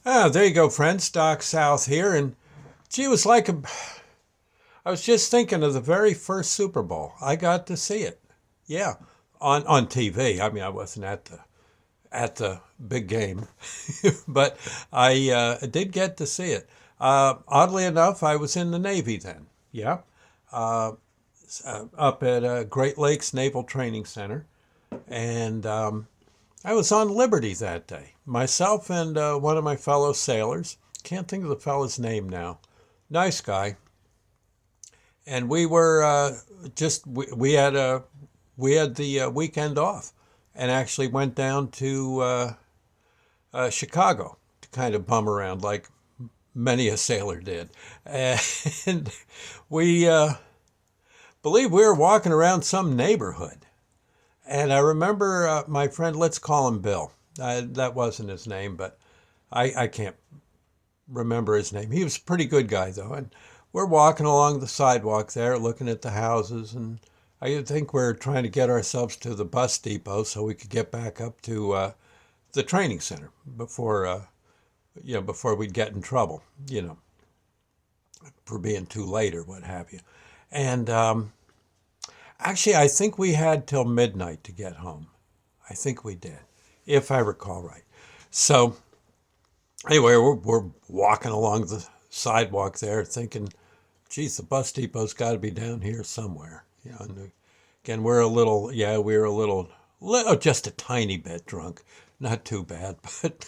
There you go, friends. Doc South here, and gee, it was like I was just thinking of the very first Super Bowl. I got to see it. Yeah, on TV. I mean, I wasn't at the big game, but I did get to see it. Oddly enough, I was in the Navy then. Yeah, uh, up at Great Lakes Naval Training Center, and I was on Liberty that day. Myself and one of my fellow sailors. Can't think of the fellow's name now. Nice guy. And we were just we had the weekend off, and actually went down to Chicago to kind of bum around like many a sailor did, and we believe we were walking around some neighborhood, and I remember my friend, let's call him Bill. That wasn't his name, but I can't remember his name. He was a pretty good guy though, and we're walking along the sidewalk there, looking at the houses, and I think we're trying to get ourselves to the bus depot so we could get back up to the training center before we'd get in trouble, for being too late or what have you. And actually, I think we had till midnight to get home. I think we did, if I recall right. So anyway, we're walking along the sidewalk there, thinking, "Geez, the bus depot's got to be down here somewhere." And again, we were a little, just a tiny bit drunk, not too bad, but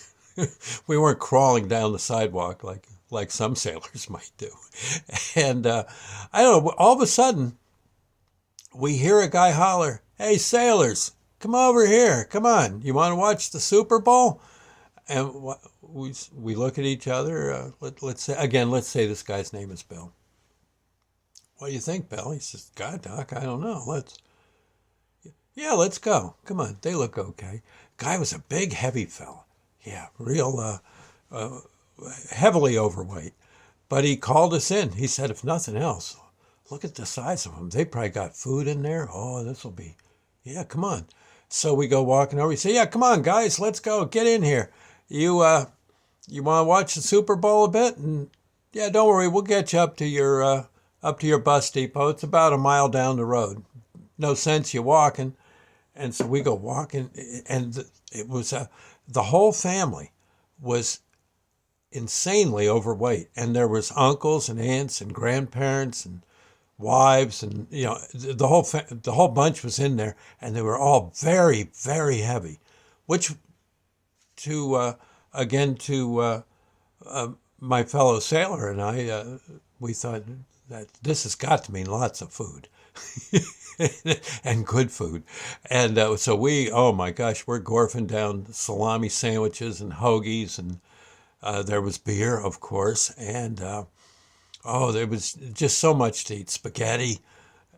we weren't crawling down the sidewalk like some sailors might do. And I don't know, all of a sudden we hear a guy holler, "Hey, sailors, come over here! Come on, you want to watch the Super Bowl?" And we look at each other. Let's say this guy's name is Bill. "What do you think, Bill?" He says, "God, Doc, I don't know. Yeah, let's go. Come on." They look okay. Guy was a big, heavy fella. Yeah, real uh, heavily overweight. But he called us in. He said, if nothing else, look at the size of them. They probably got food in there. Oh, this will be, yeah, come on. So we go walking over. We say, "Yeah, come on, guys, let's go. Get in here. You want to watch the Super Bowl a bit?" And yeah, don't worry, we'll get you up to your bus depot. It's about a mile down the road. No sense you walking. And so we go walking, and it was the whole family was insanely overweight, and there was uncles and aunts and grandparents and wives, and the whole bunch was in there, and they were all very, very heavy, which to again to my fellow sailor and I, we thought that this has got to mean lots of food. And good food. And so oh my gosh, we're gorfing down salami sandwiches and hoagies, and there was beer, of course, and there was just so much to eat, spaghetti,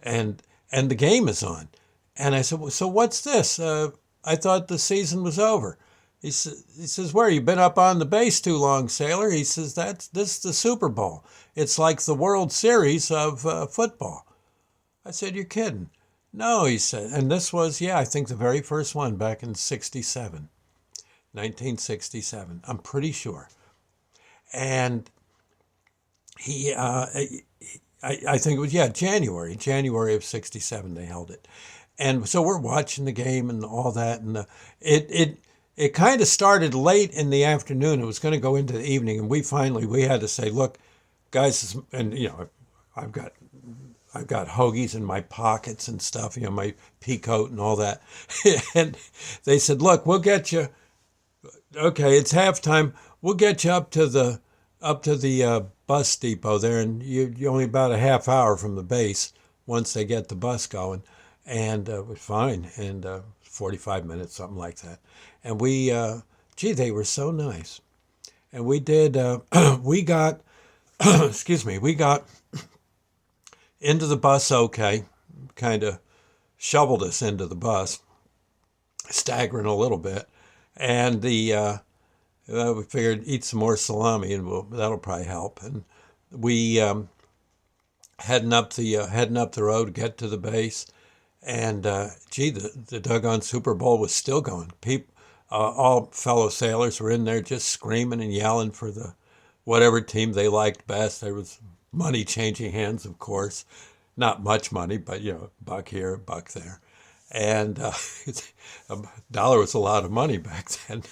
and the game is on. And I said, "Well, so what's this? I thought the season was over." He says, "Where, you been up on the base too long, sailor?" He says, this is the Super Bowl. It's like the World Series of football." I said, "You're kidding." "No," he said. And this was, yeah, I think the very first one back in 67, 1967. I'm pretty sure. And I think it was, yeah, January of 67 they held it. And so we're watching the game and all that. And it kind of started late in the afternoon. It was going to go into the evening. And we had to say, "Look, guys," and I've got I've got hoagies in my pockets and stuff, my pea coat and all that. And they said, "Look, we'll get you. Okay, it's halftime. We'll get you up to the bus depot there, and you're only about a half hour from the base once they get the bus going." And it was fine, and 45 minutes, something like that. And they were so nice. And we did. We got, excuse me, we got into the bus okay, kind of shoveled us into the bus, staggering a little bit. And we figured eat some more salami, and that'll probably help. And we heading up the road, get to the base, and the doggone Super Bowl was still going. all fellow sailors were in there just screaming and yelling for the whatever team they liked best. There was money changing hands, of course. Not much money, but buck here, a buck there. And a dollar was a lot of money back then,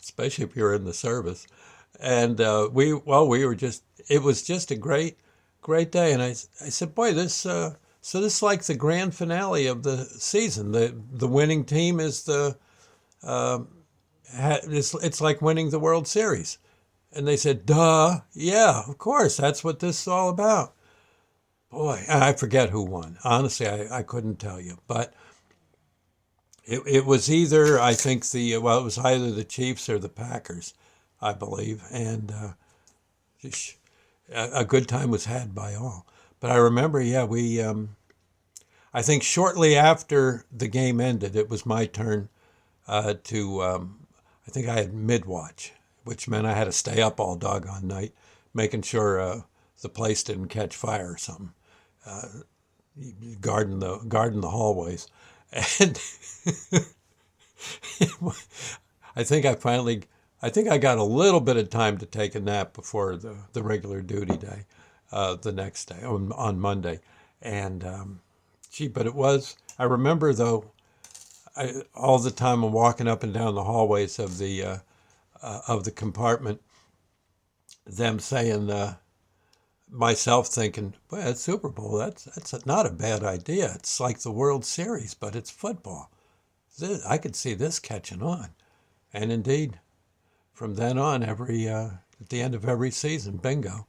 especially if you were in the service. And we were just, it was just a great day. And I said, boy, so this is like the grand finale of the season. The winning team is it's like winning the World Series. And they said, duh, yeah, of course, that's what this is all about. Boy, I forget who won. Honestly, I couldn't tell you. But it was either, I think, it was either the Chiefs or the Packers, I believe. And a good time was had by all. But I remember, yeah, I think shortly after the game ended, it was my turn I think I had mid-watch, which meant I had to stay up all doggone night, making sure the place didn't catch fire or something. Guarding the hallways. And I think I think I got a little bit of time to take a nap before the regular duty day, the next day, on Monday. And, but I remember though, all the time I'm walking up and down the hallways of the compartment, them saying, myself thinking, well, it's Super Bowl. That's not a bad idea. It's like the World Series, but it's football. I could see this catching on. And indeed, from then on, at the end of every season, bingo,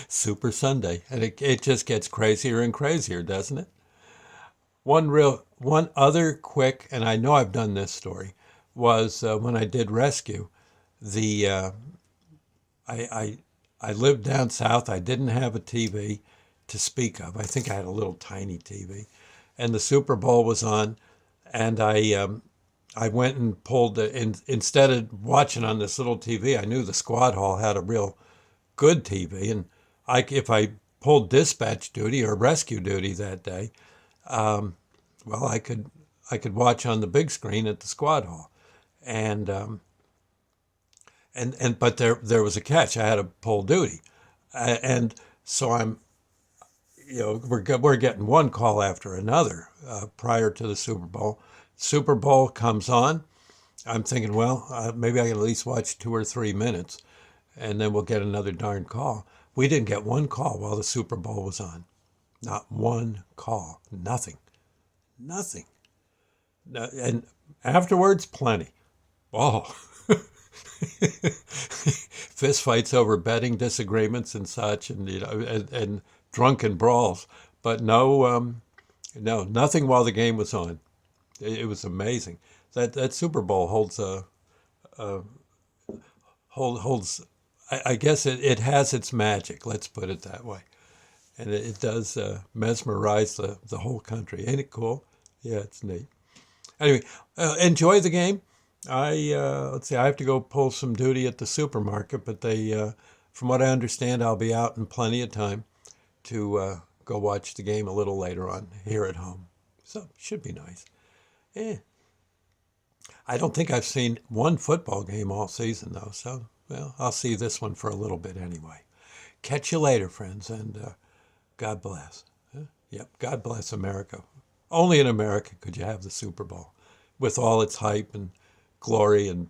Super Sunday. And it just gets crazier and crazier, doesn't it? One other quick, and I know I've done this story, was when I did rescue. The I lived down south. I didn't have a TV to speak of. I think I had a little tiny TV, and the Super Bowl was on, and I went and pulled instead of watching on this little TV. I knew the squad hall had a real good TV, and if I pulled dispatch duty or rescue duty that day, well, I could watch on the big screen at the squad hall, and but there was a catch. I had to pull duty, and so we're getting one call after another prior to the Super Bowl. Super Bowl comes on. I'm thinking, well, maybe I can at least watch 2 or 3 minutes, and then we'll get another darn call. We didn't get one call while the Super Bowl was on. Not one call. Nothing. Nothing. And afterwards, plenty. Oh. Fist fights over betting disagreements and such, and and drunken brawls, but nothing while the game was on. It was amazing. That Super Bowl holds. I guess it has its magic. Let's put it that way, and it does mesmerize the whole country. Ain't it cool? Yeah, it's neat. Anyway, enjoy the game. Let's see. I have to go pull some duty at the supermarket, but from what I understand, I'll be out in plenty of time to go watch the game a little later on here at home. So should be nice. Eh. I don't think I've seen one football game all season though. So well, I'll see this one for a little bit anyway. Catch you later, friends, and God bless. Yep, God bless America. Only in America could you have the Super Bowl with all its hype and glory and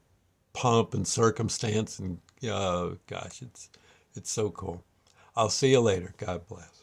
pomp and circumstance, and gosh, it's so cool. I'll see you later. God bless.